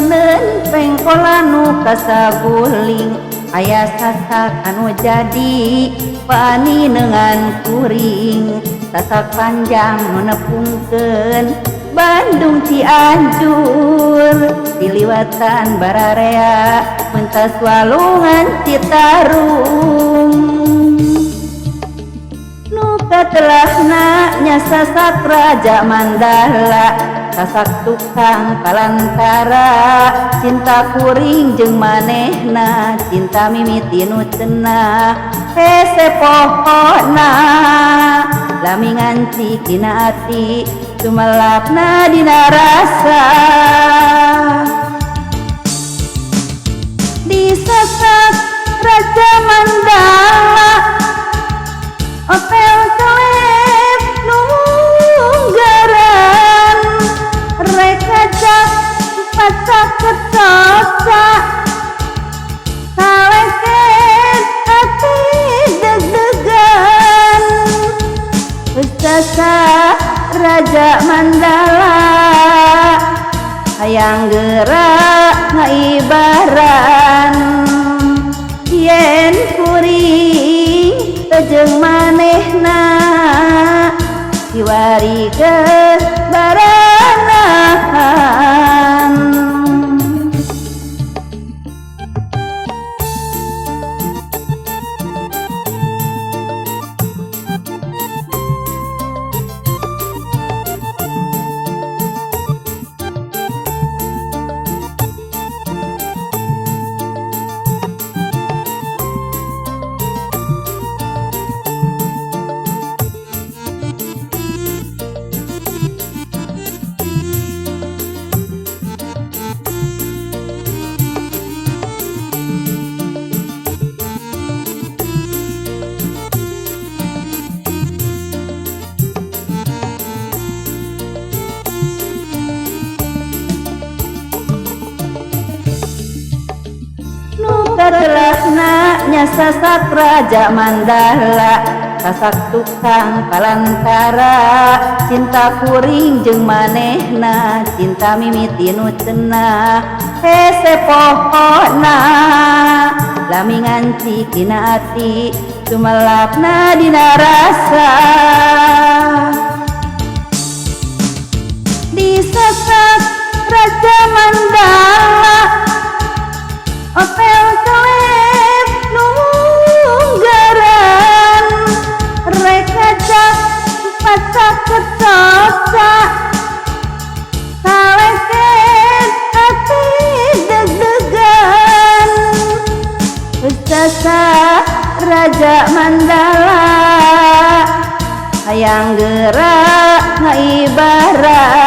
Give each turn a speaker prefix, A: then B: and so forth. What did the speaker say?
A: meuneun pengkolan nu kasaguling aya sasak anu jadi pani neungan kuring sasak panjang nu nepungkeun Bandung Cianjur diliwatan Bararea mentas Walungan Citarum nu katelahna nya sasak Raja Mandala sasak tukang kalantara cinta kuring jeung manehna cinta mimiti nu cenah hese pohona lami nganci dina ati sumelapna dina rasa disasak Raja Mandala opel kelep nu munggaran reka jak pasak kecosa saleket hati deg-degan sasak Raja Mandala hayang gerak ngaibaran yen kuring jeung manehna diwarikeun baranahan katelahna nya sasak Raja Mandala sasak tukang kalantara cinta kuring jeung manehna cinta mimiti nu cenah hese pohona lami nganci dina ati sumelapna dina rasa disasak Raja Mandala opel kelep nu munggaran reka jak pasak kecosa saleket hati deg-degan sasak Raja Mandala hayang gerak ngaibaran